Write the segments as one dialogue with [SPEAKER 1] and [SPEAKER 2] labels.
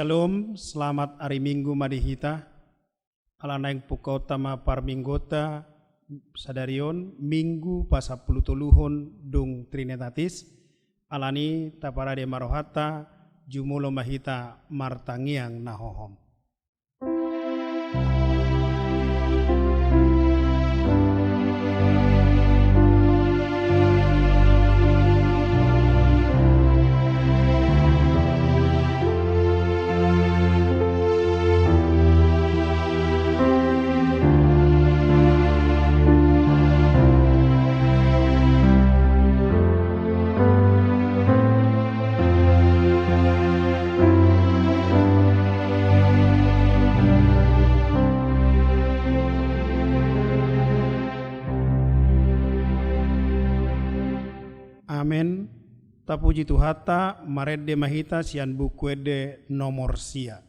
[SPEAKER 1] Shalom, selamat hari Minggu madihita. Alanaing pukau tama parminggota sadarion Minggu pasapuluh tuluhon dung Trinitatis. Alani taparade marohata jumulo mahita martangiang nahohom. Amen. Tapuji Tuhata maredde mahita sian bukuede nomor sia.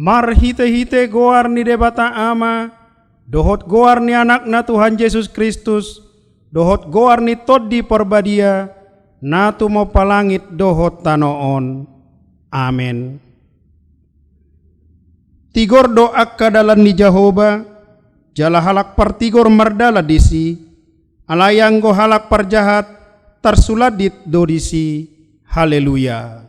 [SPEAKER 1] Mar hite-hite goar ni debata ama, dohot goar ni anak na Tuhan Yesus Kristus, dohot goar ni tod di porbadia, na tumo palangit dohot tanoon. Amen. Tigor doak kadalan ni Jehovah, jala halak partigor mardala disi, alayang go halak parjahat, tarsuladit do disi. Haleluya.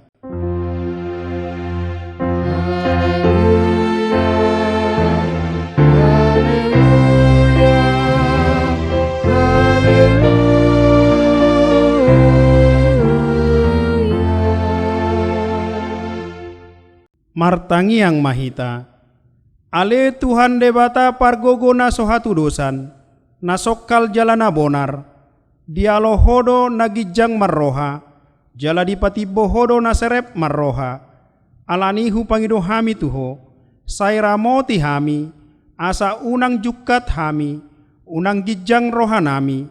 [SPEAKER 1] Martangiang mahita, Ale Tuhan debata pargogo na sohatu dosan, na sokal jalana bonar, dialo hodo nagijang marroha, jala dipatibo hodo na serep marroha, alanihu pangido hami tuho, saira moti hami, asa unang jukat hami, unang gijang rohanami,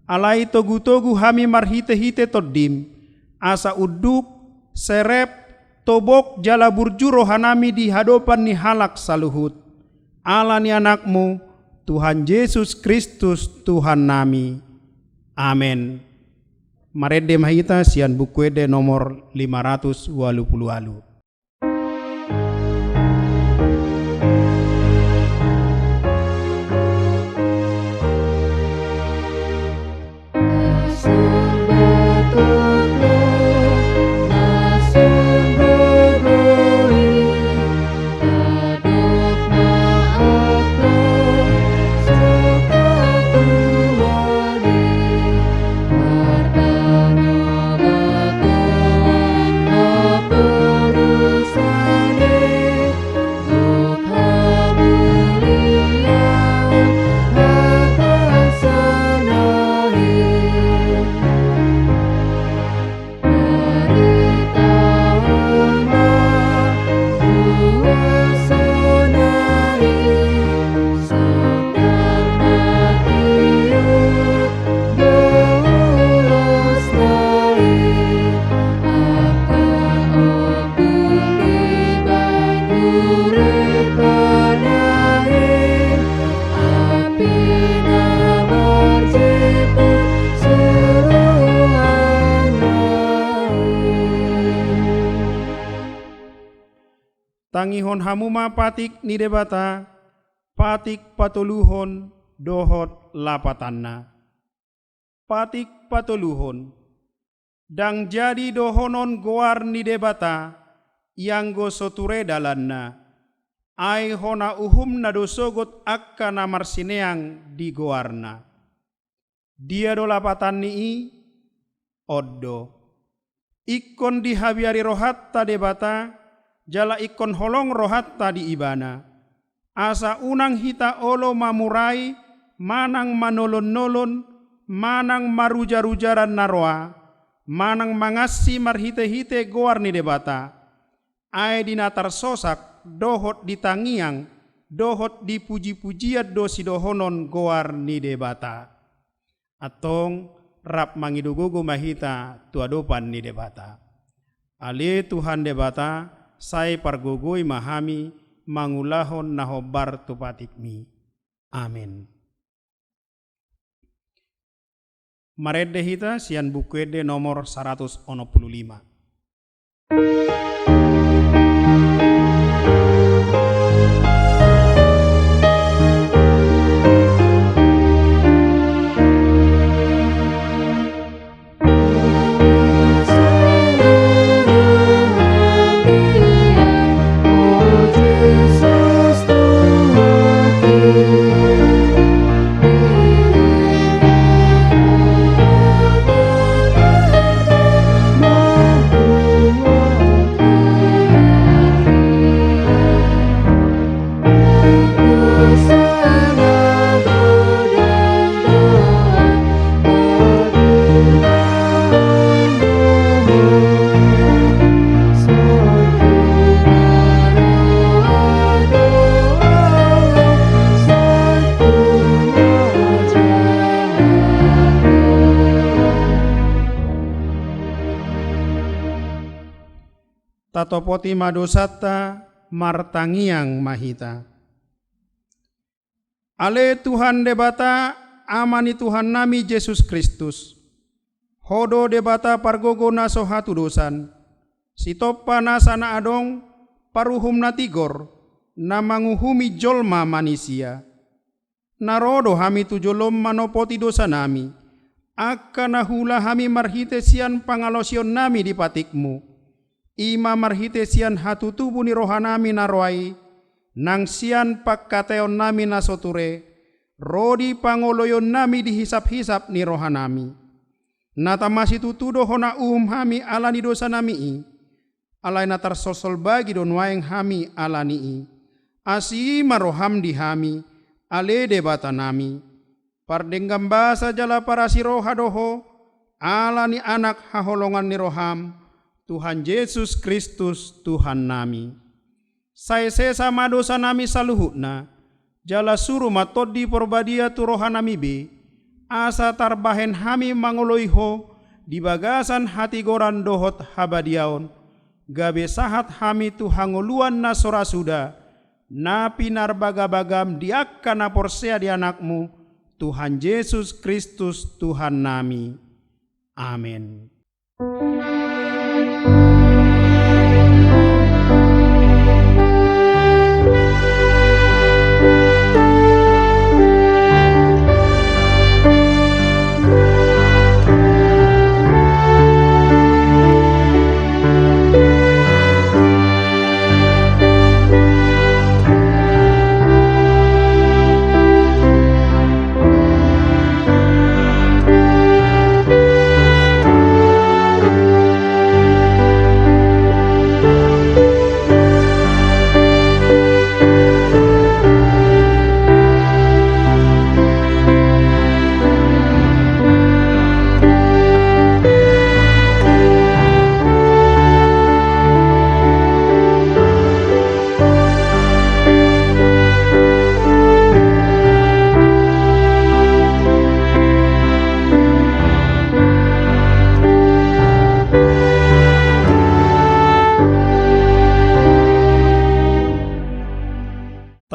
[SPEAKER 1] alai togu-togu hami marhite-hite todim, asa uduk, serep, tobok jala burju rohanami di hadapan ni halak saluhut. Allah ni anakmu, Tuhan Yesus Kristus Tuhan nami. Amin. Marede mahita sian bukuede nomor 580. Tangihon hamuma patik ni debata, patik patuluhon dohot lapatanna. Patik patuluhon, dang jadi dohonon goar ni debata, yang go soture dalanna, ai hona uhum na dosogot akka na marsineang di goarna. Dia do lapatan ni oddo. Ikon di habiari rohatta debata, jala ikon holong rohatta di ibana. Asa unang hita olo mamurai, manang manolon-nolon, manang marujar-rujaran naroa, manang mangasi marhite-hite goar ni debata. Ai dinatar sosak, dohot di tangiang, dohot di puji-pujiat dosi dohonon goar ni debata. Atong rap mangidugugu mahita tuadopan ni debata. Ale Tuhan debata, sai pargogoi mahami mangulahon nahobar tupatikmi. Amin. Marede hita sian bukuede nomor 165. Tatopoti madosata martangiang mahita. Ale Tuhan debata amani Tuhan nami Yesus Kristus. Hodo debata pargogo na sohatu dosan. Sitopa na sana adong paruhum na tigor na manguhumi jolma manisia. Narodo hami tujolom manopoti dosa nami. Akka nahula hami marhite sian pangalosion nami di patikmu. Ima marhite sian hatu tubuh ni rohanami narwai, nang sian pakkateon nami nasoture, rodi pangoloyon nami dihisap-hisap ni rohanami. Natamasi tutudo hona hami alani dosa nami i, alay natar sosol bagi don waeng hami alani i. Asi maroham dihami, ale debata nami. Pardenggam basa jala para si roha doho, ala ni anak haholongan ni roham, Tuhan Yesus Kristus Tuhan nami. Saya sesa madosa nami saluhutna, jala suruh matodi porbadia tu roha nami be, asa tarbahen hami mangoloiho, di bagasan hati goran dohot habadiaon, gabe sahat hami tu hangoluan na sorasuda, na pinar bagabagam diakka na porsea di anakmu, Tuhan Yesus Kristus Tuhan nami. Amin.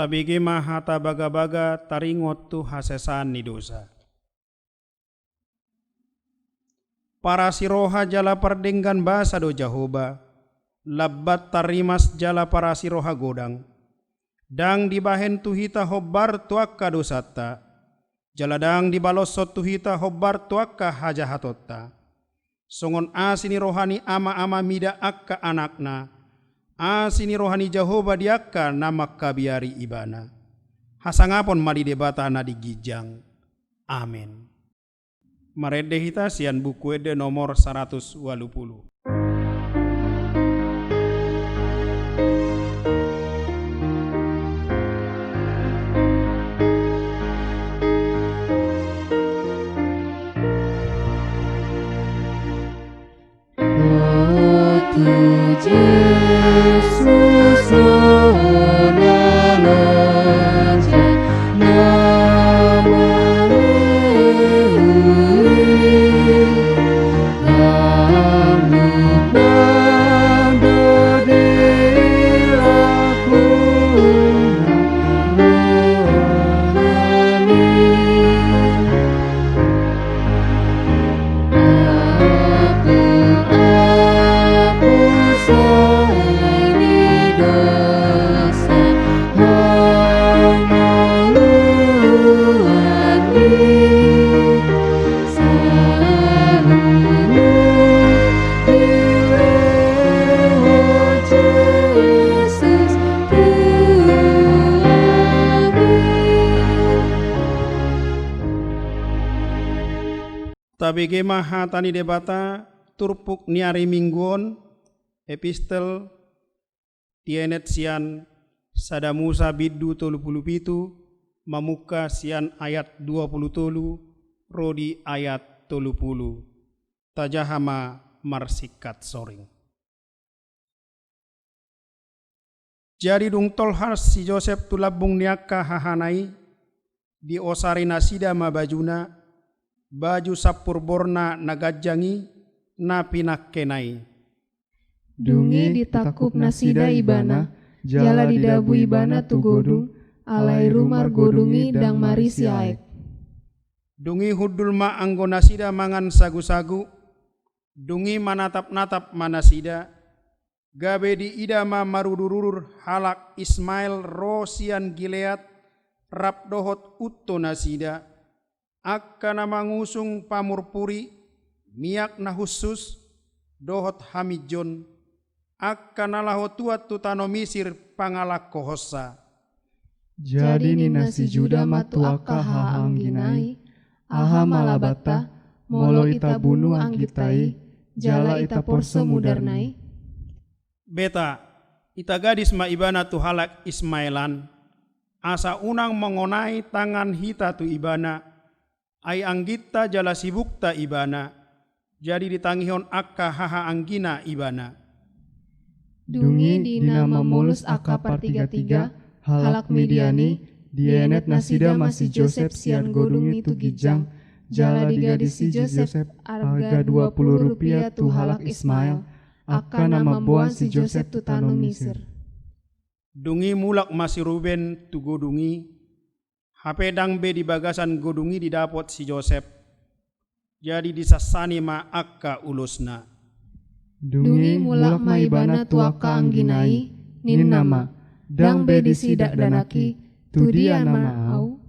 [SPEAKER 1] Tabigi mahata baga-baga taringot tu hasesan ni dosa. Para siroha jala pardenggan basa do Jahoba, labbat tarimas jala para siroha godang. Dang dibahen tuhita hobbar tuakka dosata, jala dang dibalosot tuhita hobbar tuakka hajahatotta. Songon asini rohani ama-ama mida akka anakna, asini rohani Jahoba diakka namak kabiari ibana. Hasangapon madi debata na digijang. Amin. Marede hita sian buku ede nomor 180.
[SPEAKER 2] Yesus onalaja
[SPEAKER 1] Tabege maha tani debata turpuk niari mingguon epistel tienet sian sada Musa biddu 37 mamuka sian ayat 20 rodi ayat 30 tajahama marsikat soring. Jadi dung tolhar si Joseph tulabung niaka hahanai di osari nasida mabajuna baju sapur borna nagajangi na pinakkenai.
[SPEAKER 2] Dungi ditakup nasida ibana, jala didabu ibana tu godung, alai rumar godungi dang mari siaek.
[SPEAKER 1] Dungi hudul ma anggo nasida mangan sagu-sagu, dungi manatap-natap manasida, gabe di idama marudurur halak Ismail Rosian Gilead, rap dohot utto nasida, akka na mangusung pamurpuri, miak na khusus, dohot hamijon, akka na lahotuat tutano misir pangalak kohosa.
[SPEAKER 2] Jadi nina si Juda matuaka haangginai, aha malabata, molo ita bunuh anggitai, jala ita porso mudarnai.
[SPEAKER 1] Beta, ita gadis ma ibana tu halak Ismailan, asa unang mengonai tangan hita tu ibana, ai anggita jala sibukta ibana, jadi ditangihon akka haha anggina ibana.
[SPEAKER 2] Dungi di nama mulus aka partiga-tiga, halak Midiani, dienet nasida masih Joseph sian godungi tu gijang, jala digadis si Joseph harga 20 rupiah tu halak Ismail, aka nama buan si Joseph tu tanu Misir.
[SPEAKER 1] Dungi mulak masih Ruben tu godungi, hapedang be di bagasan godungi didapot si Joseph, jadi disasani ma akka ulusna.
[SPEAKER 2] Dungi mulak maibana tu aka angginai, nin nama, dang be disidak danaki, tu dia nama au.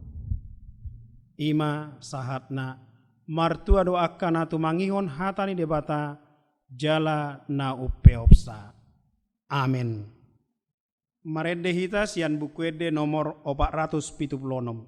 [SPEAKER 1] Ima sahatna, martua doaka na tu mangihon hatani debata, jala na upeopsa. Amin. Marede hita sian bukuede nomor 476.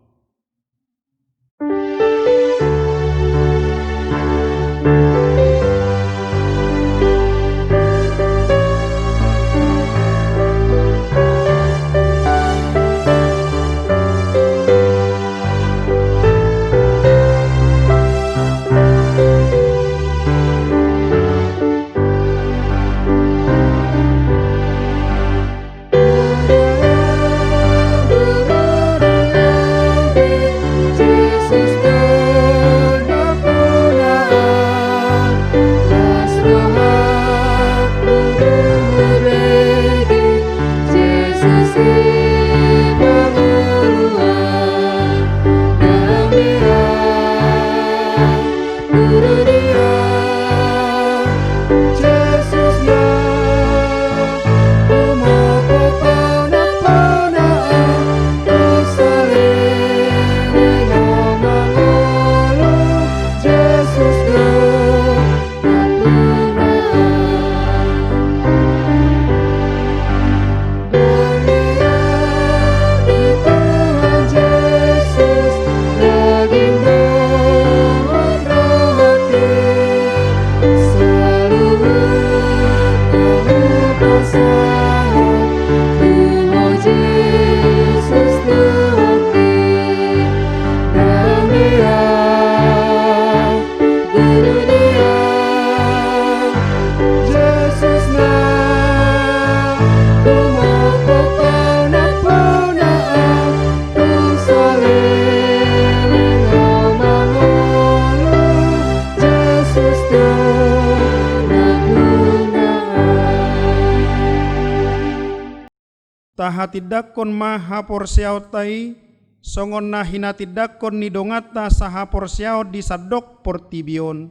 [SPEAKER 1] Tahatidakkon maha porsiaut tai, songon na hinatidakkon ni dongata saha porsiaut di sadok portibion,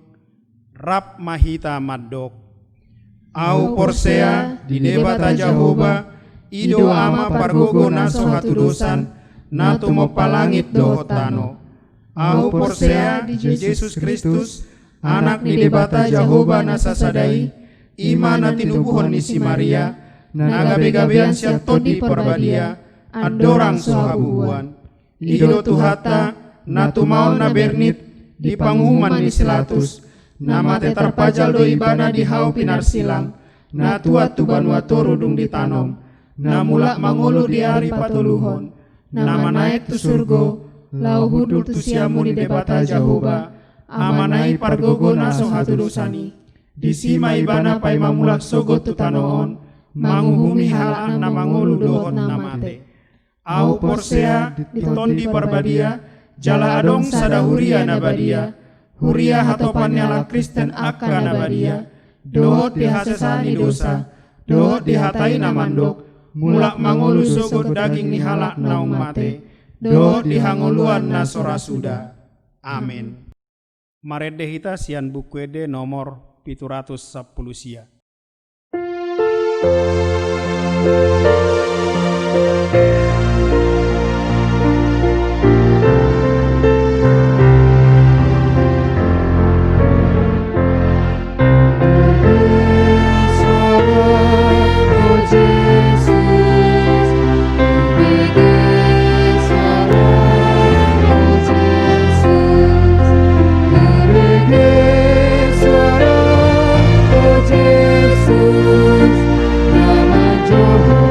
[SPEAKER 1] rap mahita maddok. Au porsea di debata Jahoba, ido ama pargogo naso hatudusan, natu mo palangit dohotano. Au porsea di Yesus Kristus, anak ni debata Jahoba nasasadai, ima na tinubuhon ni si Maria, nagabe-gabean siap todi porbadia, adorang sohabuan. Ido tuhata, natu maon na bernit, di panghuman ni silatus, nama te terpajal do ibana di hau pinar silang, natu atu banua torudung ditanom, namulak mangulu di hari patuluhon, nama naik tu surgo, lau hudur tu siamu di debata Jahoba, amanai pargogo naso hatudusani, di sima ibana pai mamulak sogo tu tanoon, manguhumi halaan na mangulu dohon namate. Au porsea ditondi parbadia, jala adong sada huria nabadia, huria hatopan nyala Kristen akka nabadia, dohot dihasesani dosa, dohot dihatai namandok, mulak mangulu sogot daging ni halak naung mate, dohot dihanguluan na sorasuda. Amin. Marede hita sian bukuede nomor 710 sia.
[SPEAKER 2] Nama Jehovah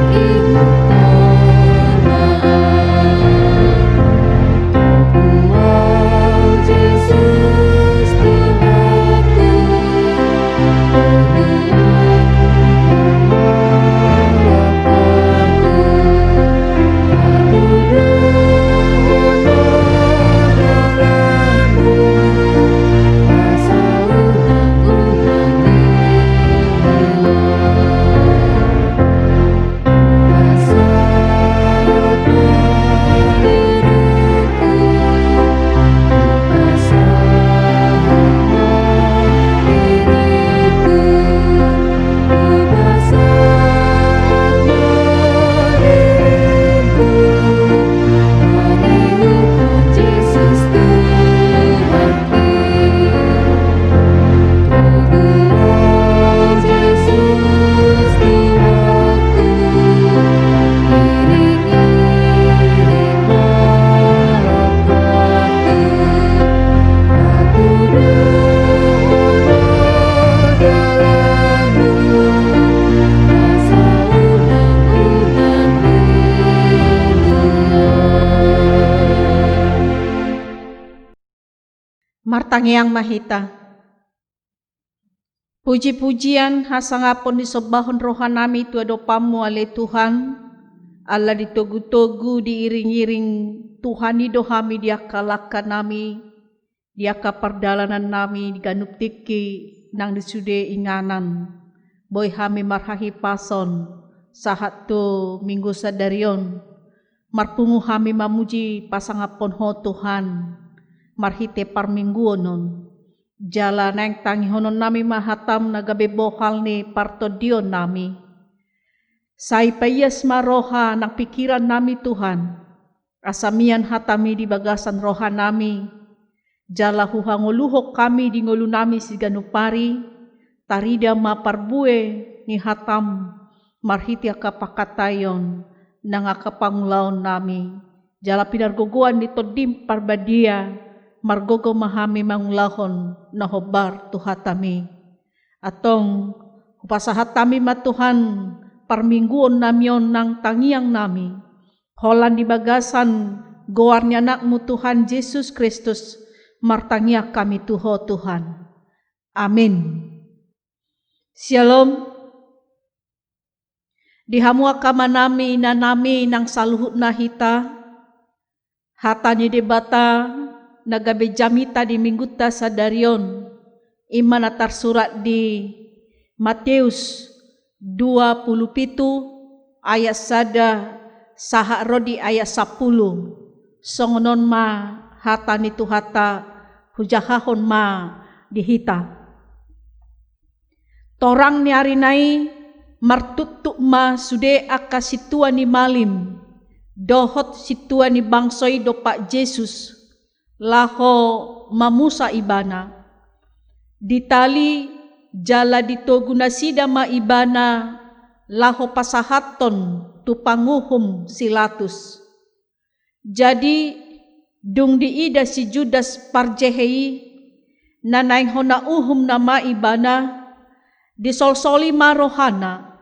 [SPEAKER 3] Martangiang mahita. Puji-pujian hasangapon disobahon rohanami tuadopamu ale Tuhan. Allah ditogu-togu diiring-iring Tuhan idohami diakalaka nami. Diaka perdalanan nami diganup tiki nang disude inganan. Boy hami marhahi pason sahat tu minggu sadarion. Marpungu hami mamuji pasangapon ho Tuhan. Marhite parmingguonon. Jala nang tangihonon nami mahatam nagabe bohal ni partodion nami. Sai payas maroha nang pikiran nami Tuhan. Asamian hatami di bagasan roha nami. Jala huhangoluhok kami di ngolu nami si ganupari. Tarida maparbue ni hatam. Marhiti akapakatayon nang akapangulaon nami. Jala pinargogoan ni todim parbadia. Margogo mahami mangulahon na hobar tuhatami. Atong hupasahatami matuhan parmingguon namyon ng tangiang nami. Holan di bagasan goarnya anakmu Tuhan Yesus Kristus. Martangiak kami tuho Tuhan. Amin. Shalom. Dihamua kamanami na nami nang saluhut na hita. Hatani debata nagabe jamita di mingguta sadarion. Iman atar surat di Matius 27 ayat sada saha rodi ayat 10. Songonon ma hata ni tuhata hujahahon ma dihita. Torang ni arinai martutuk ma sude aka situa ni malim. Dohot situa ni bangsoy do Pak Yesus. Laho mamusa ibana. Ditali jala ditoguna sida ma ibana. Laho pasahaton tupanguhum silatus. Jadi dung diida si Judas Parjehei nanaing hona uhum nama ibana. Disolsoli ma rohana.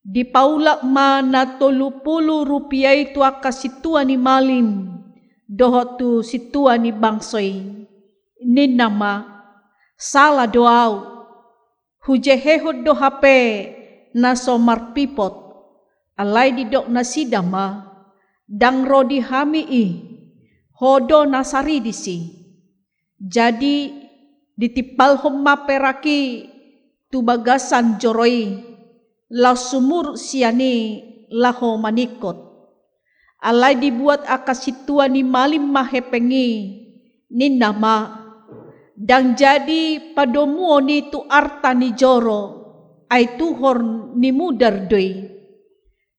[SPEAKER 3] Dipaulak ma na 30 rupiah itu akasitua ni malim. Dohotu situa ni bangsoy. Ninama salah doau. Hujehehod do hape na somar pipot. Alay didok na sidama. Dang rodi hami hodo nasari disi. Jadi ditipalhom maperaki tubagasan joroi. Lau sumur siani laho manikot. Alay dibuat akasitua ni malim mahepengi ninama. Dang jadi padomuo ni tu arta ni joro. Ay tuhor ni mudar doi.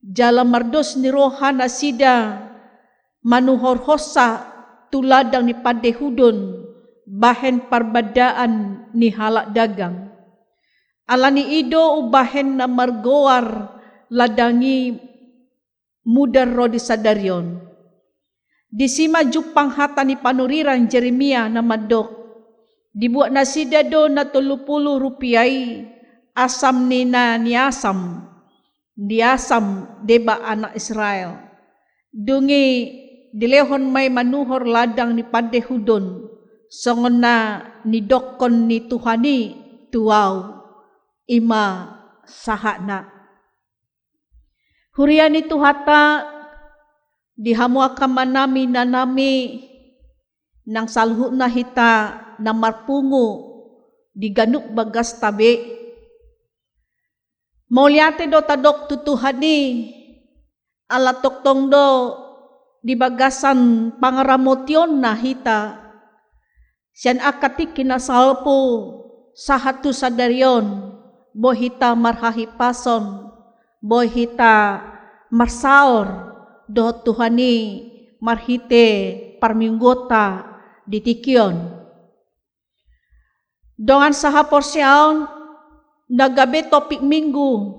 [SPEAKER 3] Jala mardos ni rohana sida. Manuhor hosa tuladang ni padehudon. Bahen parbadaan ni halak dagang. Alani ido ubahen na margoar ladangi mudar rodi sadarion. Disima jupang hata ni panuriran Jeremia na madok. Dibuat na sida do na 30 rupiah asam ni na niasam. Diasam deba anak Israel. Dungi dilehon may manuhor ladang ni padehudon. Songon na nidokon ni Tuhani tuaw. Ima sahana. Hurian itu hata dihamua kamanami na nami nang salhu na hita na marpungu diganuk bagas tabe. Mauliate do tadok tutuhani ala toktong do di bagasan pangaramotion na hita. Sian akatik kinasalpo sahatu sadarion bohita marhahi pason. Boy hita marsaor do Tuhani marhite parminggota ditikyon. Dongan saha porsyaon nagabe topik minggu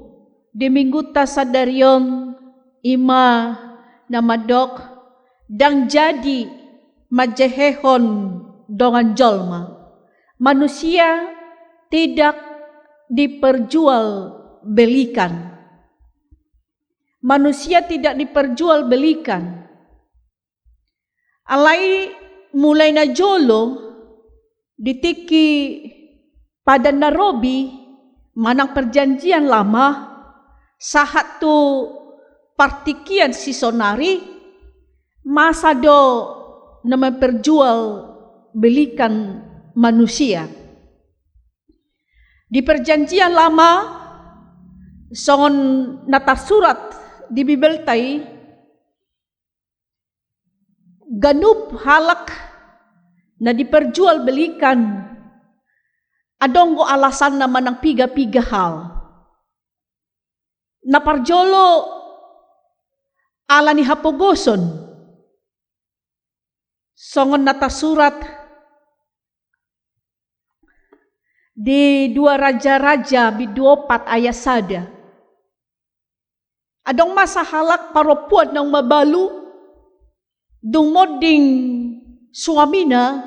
[SPEAKER 3] di mingguta sadarion ima namadok dang jadi majehehon dongan jolma. Manusia tidak diperjual belikan. Manusia tidak diperjualbelikan. Alai mulai na jolo ditiki pada Nairobi manang perjanjian lama sahat tu partikian sisonari masa do na memperjual belikan manusia. Di perjanjian lama songon natasurat di Bibel tay ganup halak na diperjual belikan adong go alasan na manang piga-piga hal. Naparjolo ala ni hapogoson songon natasurat di 2 Raja-Raja biduopat ayat sada. Adong masa halak paropuan ng mabalu dung moding suamina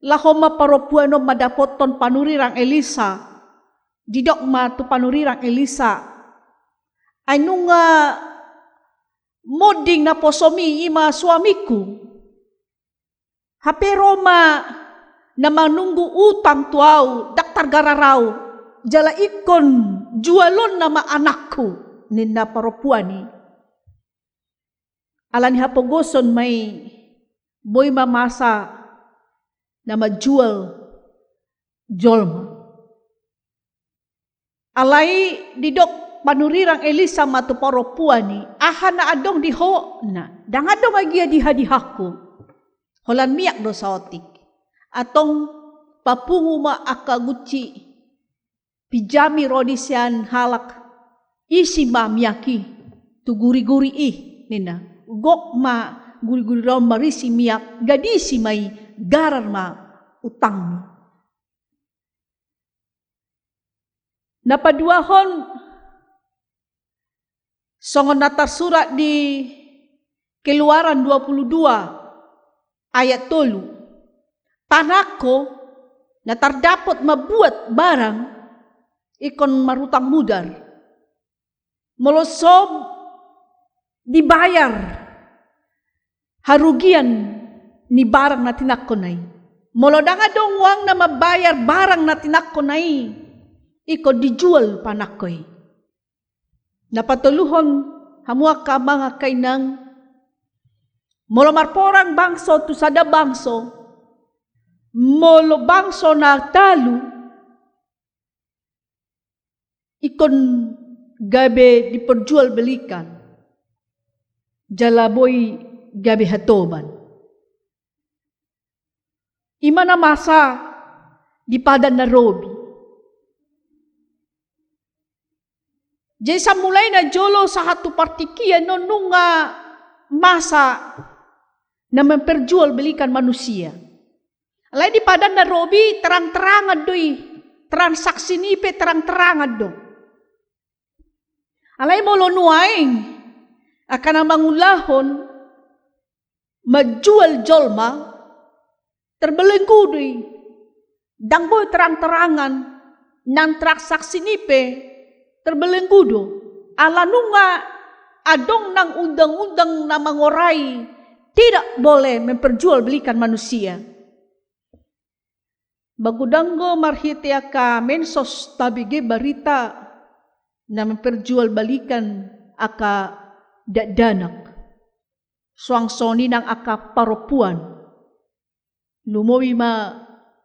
[SPEAKER 3] lahoma paropuan no madapoton panurirang Elisa didok ma tu panurirang Elisa ay nung moding na posomi ima suamiku hapero ma na manunggu utang tuaw daktar gararaw jala ikon jualon nama anakku ninna paropuani alani hapogoson may boy mamasa na majual jolma alay didok panurirang Elisa matu paropuani aha na adong diho na dangadong agia dihadihako holan miyak do sa otik atong papungu ma akaguci pijami rodisian halak isi ma miyaki tu guri-guri nina gok ma guri-guri raw marisi miyak gadisi may garar ma utang mi. Napaduahon songon natasurat di Keluaran 22 ayat 3 tanako na tardapot mabuat barang ikon marutang mudar molosob dibayar harugian ni barang na tinakkonay molodang adong wang na mabayar barang na tinakkonay ikon dijual panakkoy napatuluhon hamua ka mga kainang molo marporang bangso tu sada bangso molo bangso na talu ikon gabe diperjual belikan jalaboy gabe hatoban ima na masa di padan Nairobi jay sa mulay na jolo sa hatu partikian no nung masa na memperjual belikan manusia alay di padan Nairobi terang-terangan doy transaksi nipe terang-terangan do alay molo nuaing akan mangulahon majual jolma terbelenggu doy dangboy terang-terangan nan transaksi nipe terbelenggu do ala nunga adong nang undang-undang na mangorai tidak boleh memperjual belikan manusia. Bagudanggo marhitia ka mensos tabige barita na memperjual balikan aka dadanak. Suangsoni ng aka paropuan. Lumoy ma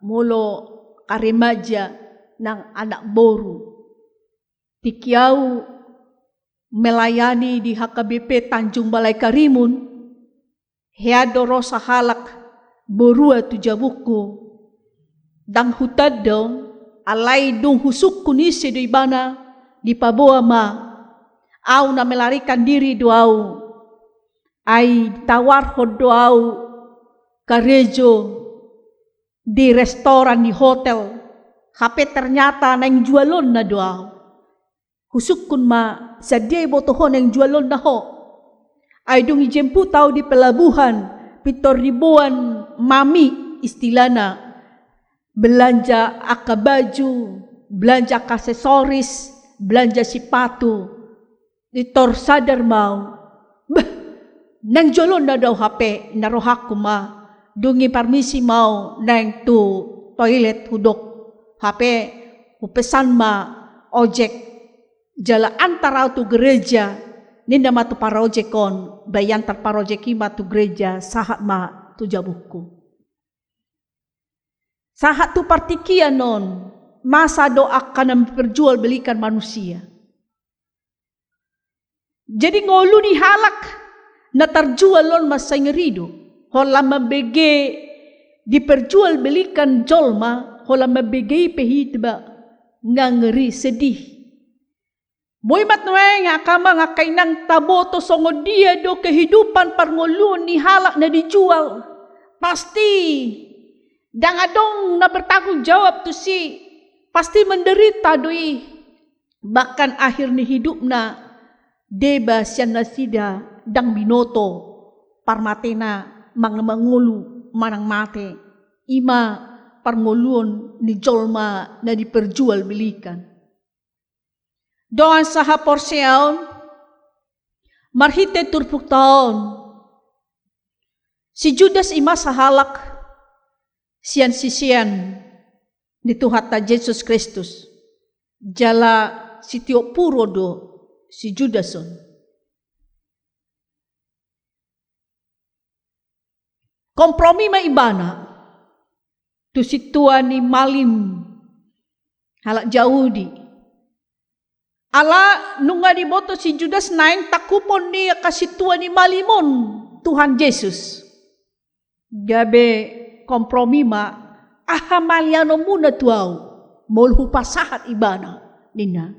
[SPEAKER 3] molo karimadya ng anak boru. Tikyaw melayani di HKBP Tanjung Balai Karimun. Headoro sa halak borua tu jabuko. Dang hutad daw, alay dung husuk kunisi do ibana, di paboa ma, aw na melarikan diri do aw, ay tawar ho do aw, karejo, di restoran, di hotel, hape ternyata na yung jualon na do aw. Husuk kun ma, sadya botohon na yung jualon na ho, ay dung ijempu tao di pelabuhan, 7,000 mami istilana, belanja aka baju, belanja aksesoris, belanja sipatu, ditor sadar mau, nang jolon na daw HP, narohak ko ma, dungi permisi mau, nang tu toilet hudok HP pesan ma ojek jala antara tu gereja ninda ma tu parojekon bayantar parojeki ma tu gereja sahat ma tu jabuku sahat tu partikia non masa doa akan memperjual belikan manusia. Jadi ngolu ni halak na terjual lon masa ngerido hola mabege diperjual belikan jolma hola mabege pehitba ngangeri sedih. Boy matnoe nga kama nga kainang taboto songo dia do kehidupan parngolun ni halak na dijual. Pasti dangadong na bertanggung jawab tu si pasti menderita doi. Bahkan akhir ni hidup na deba sian nasida dang binoto parmatena mangulu manang mate ima parngolun ni jolma na diperjual belikan. Doan saha porseaon marhite turpuk taon si Judas ima sahalak sian sisian ni Tuhan ta Yesus Kristus jala si tio puro do si Judason. Kompromi ma ibana tu si tua ni malim halak Yahudi. Ala nunga di boto si Judas nain takupon ni kasih tua ni malimon Tuhan Yesus. Gabe kompromi ma ahamaliano muna tuau molhu pasahat ibana nina.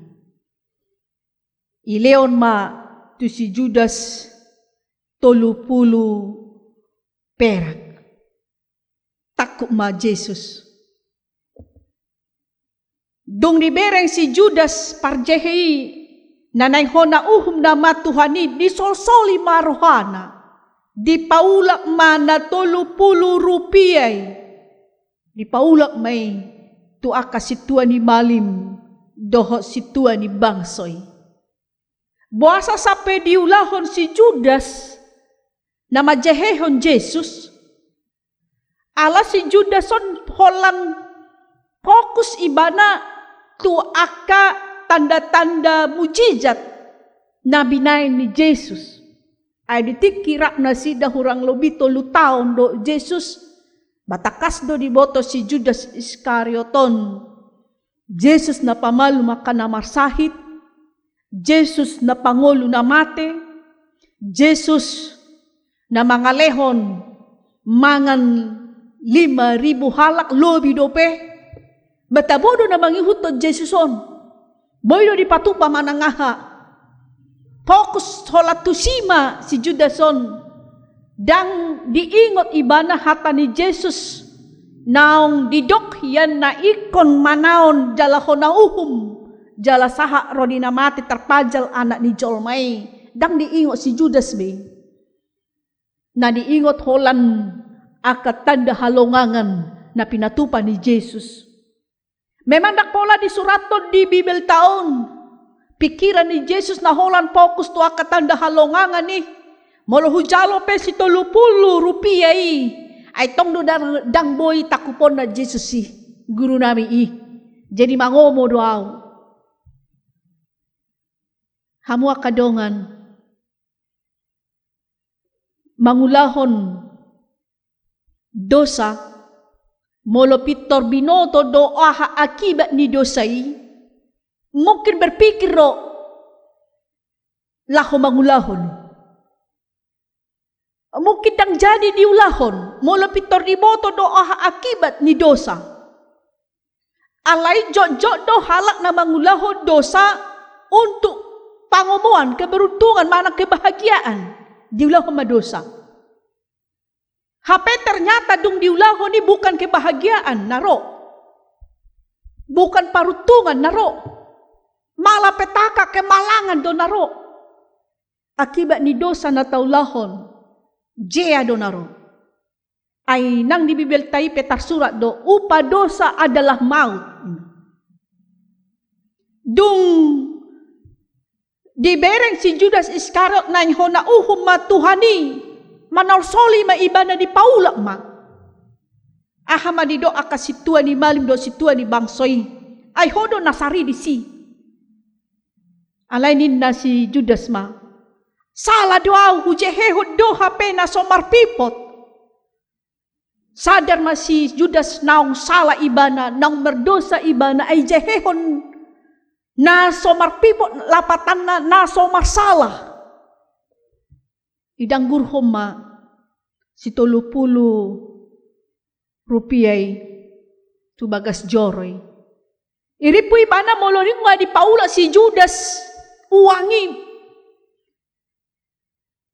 [SPEAKER 3] Ileon ma tu si Judas 30 perak. Takut ma Yesus. Dong dibereng si Judas parjehi nanay hona nama Tuhani disolsoli marohana dipaulak mana 30 rupiah dipaulak may tu aka situa ni malim doho situa ni bangsoy buasa sampai diulahon si Judas nama jehehon Yesus ala si Judas on holang fokus ibana tu aka tanda-tanda mujizat nabi nain ni Yesus. Ay ditikira na sida hurang lobi 3 taon do Yesus batakas do diboto si Judas Iskarioton. Yesus na pamalu maka na marsahit. Yesus na pangolo na mate. Yesus na mangalehon mangan 5,000 halak lobi dope. Batabodo na mangihutod Jesuson. Boydo di patupa manangaha. Fokus holat tusima si Judason. Dang diingot ibana hata ni Jesus. Naong didok yan na ikon manaon jala honauhum. Jala saha rodina mati terpajal anak ni Jolmai. Dang diingot si Judas be. Na diingot holan akat tanda halongangan na pinatupa ni Jesus. Memang dak pola disuraton di Bibel taon. Pikiran ni Jesus na holan fokus tu akat tanda halongangan ni. Molo hujalo pe si 30 rupiah ay tong do dang boy takupon na Jesus si guru nami Jadi mangomo doaw. Hamu akadongan mangulahon dosa molo pitor binoto doa akibat ni dosai mungkin berpikir ro laho mangulahon mungkin dang jadi diulahon molo pitor binoto doa akibat ni dosa alai jok-jok do halak na mangulahon dosa untuk pangomoan keberuntungan mana kebahagiaan diulahon ma dosa. HP ternyata dong diulahon ni bukan kebahagiaan naro. Bukan parutungan naro. Malah petaka kemalangan do naro. Akibat ni dosa na taulahon. Jea do naro. Ay nang di Bibel tayo petar surat do. Upa dosa adalah maut. Dung dibereng si Judas Iskariot na hona uhum ma Tuhani. Manarsoli ma iba na di paulak ma. Ahama di doa ka situa ni malim do situa ni bangsoi. Ay hodo nasari di si. Alainin na si Judas ma. Sala doa hujehe do hape na somar pipot. Sadar ma si Judas naung sala ibana, naung berdosa ibana ay jehehon na somar pipot lapatan na somar salah. Idang gurhom ma si 30 rupiay tubagas joroy. Iripuy bana moloning nga di paula si Judas uwangi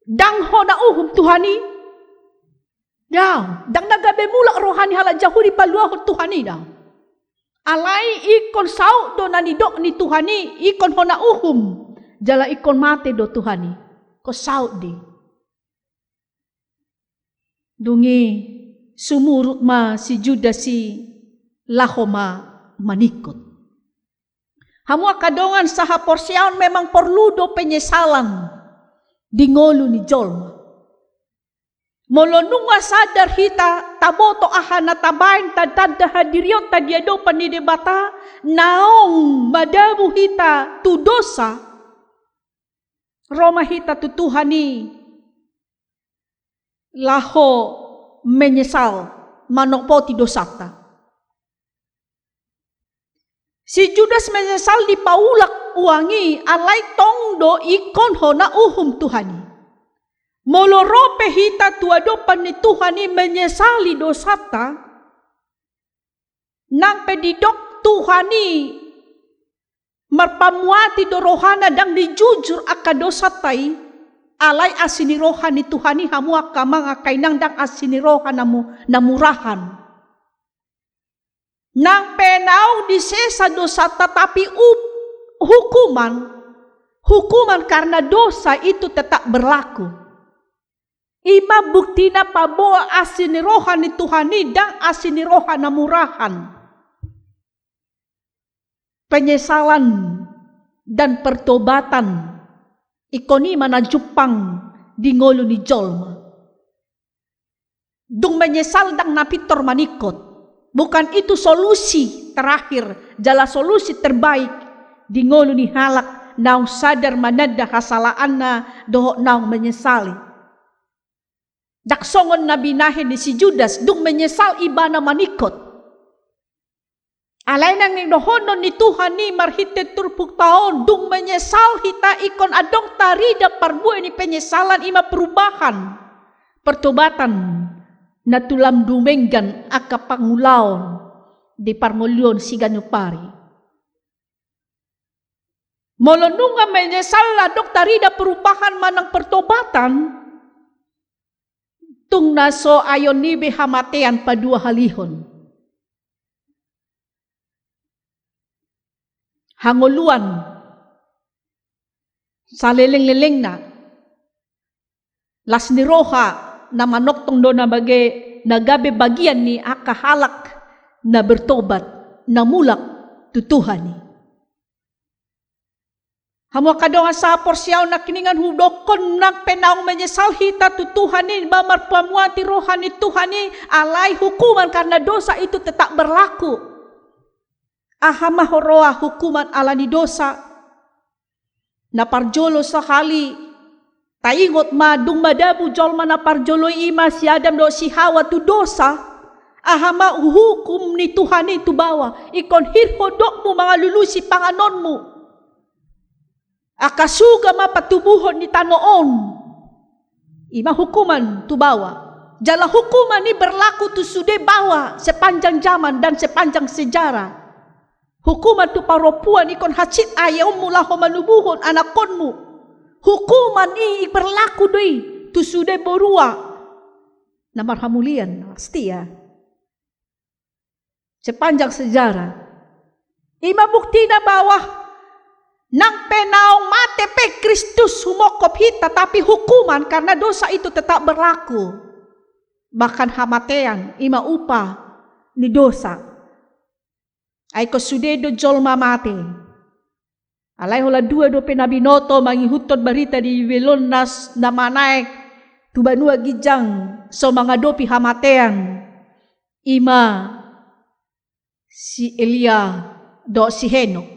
[SPEAKER 3] dangho na uhum Tuhani daw dang nagabe mula rohani hala jahudi paluahon Tuhani daw alay ikon sao do nanidok ni Tuhani ikon hona uhum jala ikon mate do Tuhani ko sao di dungi sumurut ma si Judas si lahoma manikot. Hamu kadongan saha porsyaon memang perlu do penyesalan di ngolu ni jolma. Molonunga sadar hita taboto ahana tabain tadada hadiriot tadiado panidebata naong madamu hita tu dosa Roma hita tu Tuhani laho menyesal manokpoti dosata. Si Judas menyesal di paulak uangi alay tongdo ikon hona uhum Tuhani. Molorope hita tuadopan ni Tuhani menyesali dosata. Nang pedidok Tuhani marpamuati do rohana dang dijujur aka dosatai alay asini rohani Tuhani hamu akamang akainang dang asini rohanamu namurahan. Nang penau disesa dosa tetapi hukuman karena dosa itu tetap berlaku. Ima buktina paboa asini rohani Tuhani dan asini rohana murahan. Penyesalan dan pertobatan ikoni mana Jepang di ngolu ni jolma. Dung menyesal dang napitor manikot. Bukan itu solusi terakhir, jala solusi terbaik di ngolu ni halak naung sadar manada hasalaanna dohok naung menyesali. Daksongon nabi nahin ni si Judas dung menyesal ibana manikot. Alay nang ni dohonon ni Tuhan ni marhite turpuk taon dung menyesal hita ikon adong tarida parbuay ni penyesalan ima perubahan pertobatan na tulam dumenggan aka pangulaon di parmolyon si ganupari. Molonunga menyesal ladok tarida perubahan manang pertobatan tung naso ayon nibe hamatean padua halihon. Hangoluan saleleng-leleng na las ni roha na manoktong do na bagay nagabe bagian ni akahalak na bertobat na mulak tutuhani. Hamu kadonga sa porsyaw na kiningan hudokon na penaong menyesal hita tutuhani bamar pamuati rohani Tuhani alay hukuman karena dosa itu tetap berlaku. Ahama horoa hukuman alani dosa na parjolo sahali taingot madung madabu jolma na parjolo ima si Adam do si Hawa tu dosa. Ahama hukum ni Tuhan itu bawa. Ikon hirhodokmu mga lulusi panganonmu. Akasuga mapatubuhon ni tanoon. Ima hukuman tu bawa. Jala hukuman ni berlaku tu sudah bawa sepanjang zaman dan sepanjang sejarah. Hukuman tu paropuan ikon hacit ayammu laho manubuhon anakonmu. Hukuman ini berlaku doi tu sudah borua na marhamulian pasti ya sepanjang sejarah ima bukti na bawah nang penaong mate pe Kristus humokop hita tapi hukuman karena dosa itu tetap berlaku bahkan hamatean ima upah ni dosa ay ko sudedo jolma mate. Alay hola dua do penabinoto mangihutot barita di Wilonas na manaik tubanua gijang so mga dopi hamatean ima si Elia do si Henok.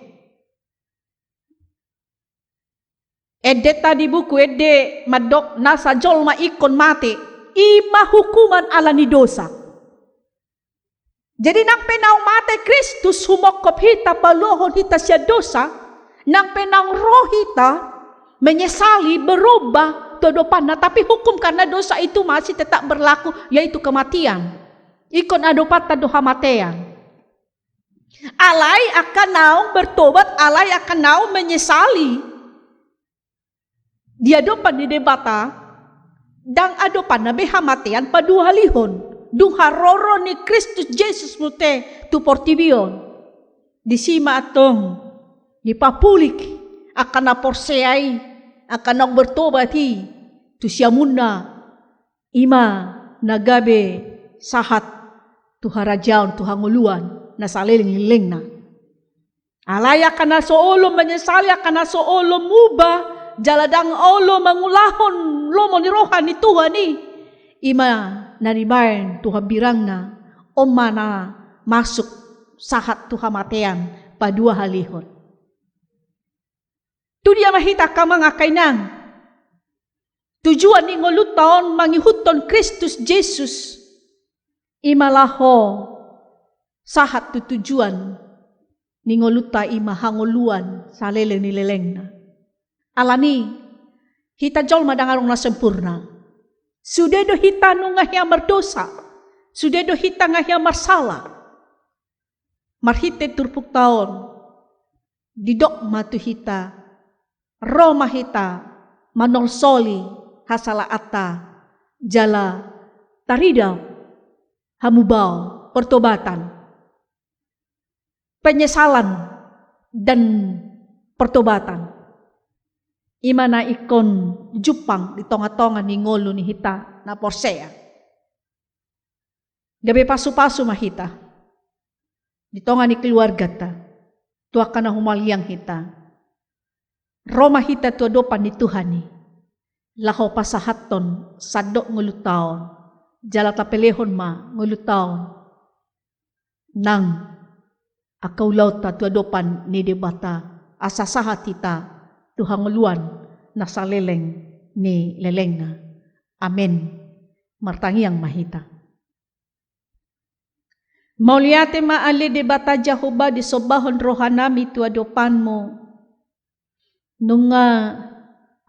[SPEAKER 3] Ede tadi buku ede madok nasa jolma ikon mati, ima hukuman ala ni dosa. Jadi nang penang mati Kristus humokop hita palohon hita siya dosa, nang penang roh hita menyesali berubah todopan na, tapi hukum karena dosa itu masih tetap berlaku, yaitu kematian. Ikon adopat tado hamatean. Alai akan naung bertobat, alai akan naung menyesali. Dia dopan di debata, dang adopan na behamatian paduhalihon. Dung haroro ni Kristus Jesus mute tu portibion. Di sima atong di papulik akan naporseai akan nang bertobati tu siamuna ima nagabe sahat tu harajaon tu hanguluan na saliling-liling na. Alaya kana soolo menyesali kana soolo mubah jaladang olo mangulahon lomo ni rohan ni Tuhan ni ima naribayan Tuhan birang na omana masuk sahat Tuhan matean padua halihon. Tu dia mahita ka mga kainang. Tujuan ni ngoluton mangihuton Kristus Jesus imalaho sahat tu tujuan ni ngoluta ima hanguluan sa leleng ni leleng na. Alani hita jol madangarong na sempurna. Sudah do hita nungah yang berdosa. Sudah do hita ngah yang marsala. Marhite turpuk taon. Didok matu hita. Roma hita. Manolsoli hasala atta. Jala taridau. Hamubau. Pertobatan. Penyesalan. Dan pertobatan. Imana ikon jupang di tonga-tonga ni ngolo ni hita na porsea. Gabi pasu-pasu mahita. Di tonga ni keluarga ta. Tua kana humaliang hita. Roma hita tua dopan ni Tuhan ni. Laho pasahaton sadok ngulutaon. Jala tapelehon ma ngulutaon. Nang akaw lauta tua dopan ni debata. Asasahat hita. Tuhan nguluan nasa leleng ni leleng na. Amen. Martangiang mahita. Mauliate maali de bata Jehovah di sobahon rohanami tu adopan mo. Nunga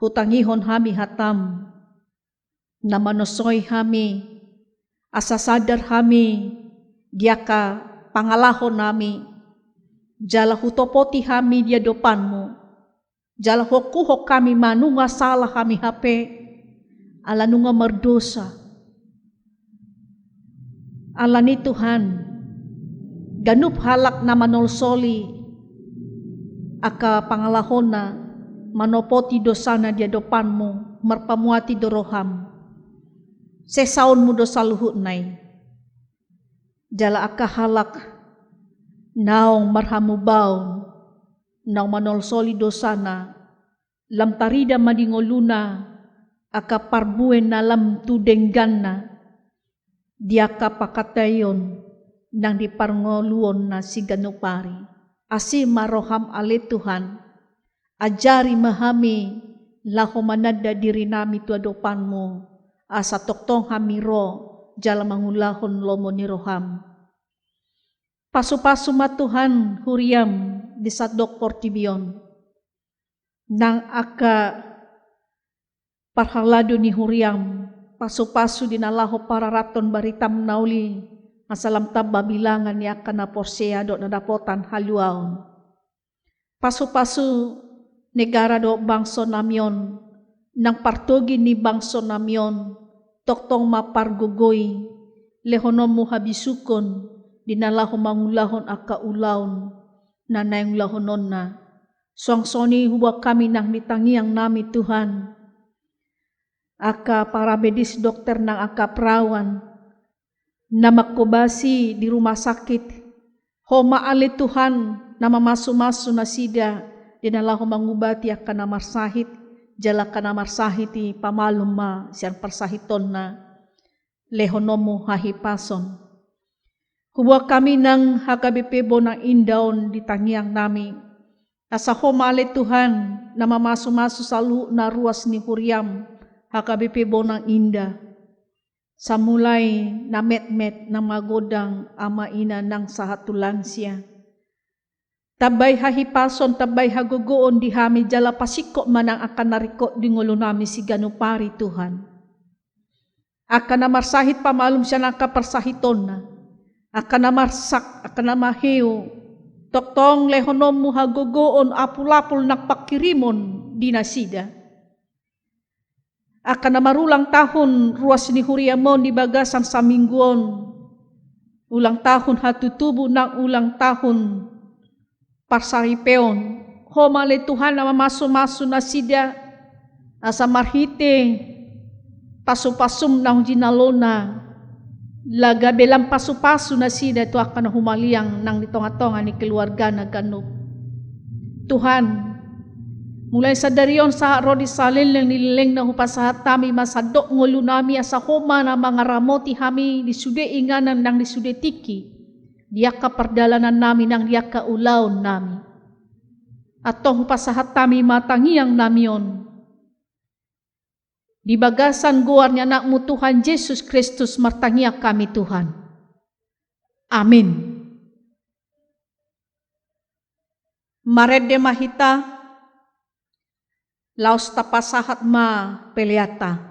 [SPEAKER 3] hutangihon hami hatam. Na manosoy hami. Asasadar hami. Diaka pangalahon nami. Jala hutopoti hami di adopan mo. Jala hokuhok kami manunga salah kami hape. Ala nunga merdosa. Ala ni Tuhan. Ganup halak na manolsoli. Aka pangalahon na. Manopoti dosa na di adopanmu. Merpamuati doroham. Sesaon mo dosa luhut nai. Jala aka halak. Naong marhamubaon. Nang manolsoli dosana, lam tarida madingoluna, aka parbuen na lam tudenggan na, diaka pakatayon, nang diparngoluon na si ganupari. Asi maroham ale Tuhan, ajari mahami, laho manada diri nami tuadopan mo, asa toktong hamiro, jala mangulahon lomo ni roham. Pasu-pasu matuhan huriam, di sadok portibion. Nang aka parhalado ni huriam, pasu-pasu dinalaho para raton baritam nauli, asalam taba bilangan ni aka na porsea do nadapotan haluaon. Pasu-pasu negara do bangso namion, nang partogi ni bangso namion, toktong mapargugoy, lehonom mo habisukon, dinalaho mangulahon aka ulaon, na nayong lahonon na. Songsoni huwag kami nang mitangiang nami Tuhan. Aka para medis dokter ng aka perawan na makubasi di rumah sakit. Ho maali Tuhan na mamasu-masu na sida dinalaho mangubati aka na marsahit. Jala ka na marsahiti pamalum ma siyang parsahiton na lehonomo hahipason. Huwag kami ng HKBP Bonang Indaon di tangiang nami. Asa humali Tuhan na mamaso-maso sa na ruas ni Huriam, HKBP Bonang Inda. Sa mulay na met-met na magodang ama ina ng sahatulan siya. Tabay hahipason, tabay hagugoon di hami jala pasiko manang akan nariko di ngulo nami si ganupari Tuhan. Akan namarsahit pamalum siya ng kaparsahiton na. Akan namarsak, akan namahiyo. Toktong lehonom mo hagugoon apul-apul nakpakirimon di nasida. Akan namarulang tahun ruas ni Huriamon di bagasan sa mingguon. Ulang tahun hatutubo ng ulang tahun parsaripeon. Homale Tuhan na mamaso-maso na sida. Asa marhite paso-pasum na jinalona. Lagabelang paso-paso na sida ito akan humaliang ng nitong-atongan ni keluarga na ganop. Tuhan, mulay sa dariyon sa rodi salin lang nilileng na hupasahat tami masadok ngulo nami asa homa na mga ramoti hami disude inganan ng disude tiki. Diya ka pardalanan nami ng diya ka ulaon nami. At tong hupasahat tami matangiyang namiyon. Di bagasan guar niya na mo Tuhan Jesus Kristus martangiya kami Tuhan. Amin. Marede mahita, laos tapasahat ma peliata.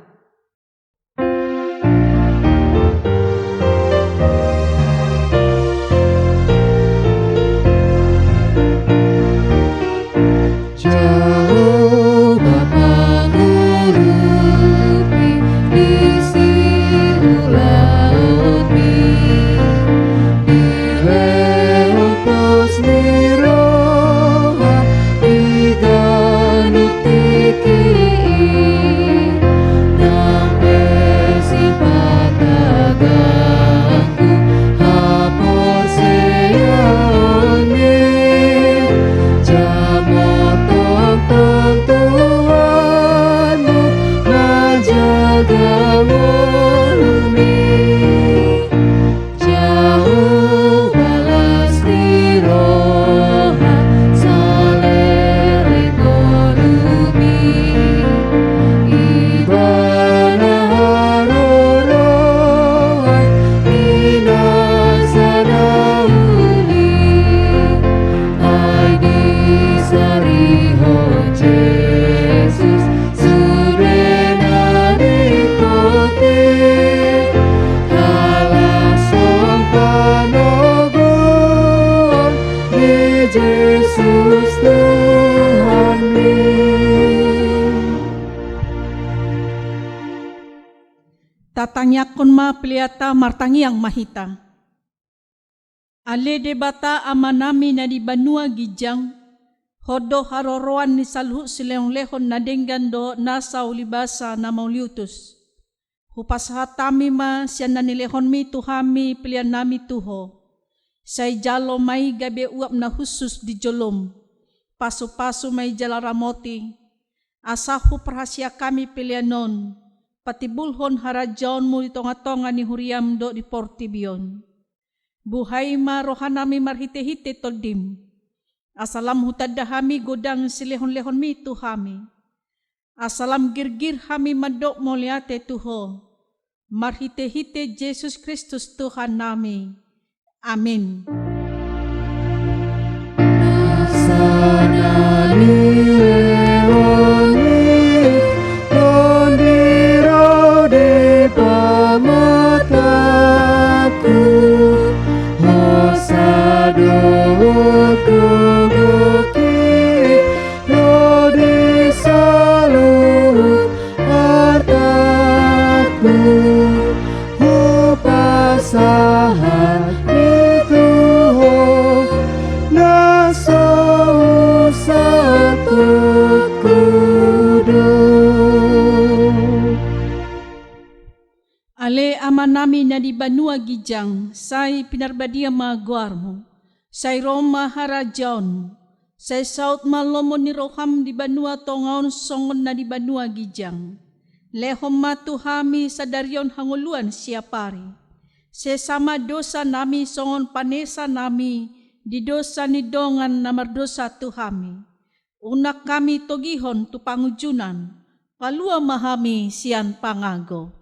[SPEAKER 3] Tatanyakon ma peliata martangiang mahita. Ale de bata amanami na di banua gijang, hodo haroroan ni salhu sileong lehon na denggando nasa ulibasa na mauliutus. Hupasahatami ma siya na nilehon mi tuhami pilihan nami tuho. Say jalo may gabi uap na husus di jolom, paso-paso may jalaramoti, asahu perhasia kami pilihanon, patibulhon harajaon mo itong-atongan ni Huriam do di Portibion. Buhay ma rohanami marhite-hite toldim. Asalam hutadahami godang silehon-lehon mi tuhami. Asalam girgir hami madok moliate tuho. Marhite-hite Jesus Kristus Tuhan nami. Amin. Ale aman nami na di banua gijang, say pinarbadia maguar mo, say Roma harajaon, say saut malomon ni roham di banua tongaon songon na di banua gijang. Lehom matuhami sa daryon hanguluan siya pari. sesama dosa nami songon panesa nami, di dosa ni dongan na mardosa tu kami. Unak kami togihon tu pangujunan, palua mahami sian pangago.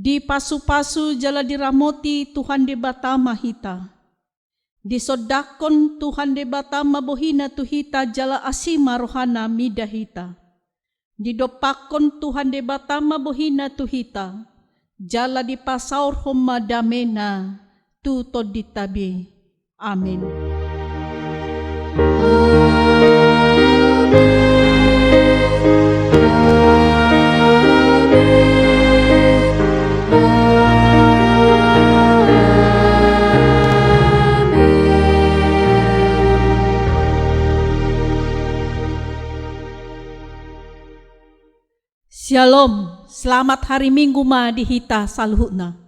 [SPEAKER 3] Di pasu-pasu jala diramoti Tuhan de Batama hita. Di sodakon Tuhan de Batama bohina tu hita jala asima rohana mida hita. Di dopakon Tuhan de Batama bohina tu hita. Jala di pasaur homa damena tu toditabi. Amin. Shalom, selamat hari Minggu ma di hita saluhuna.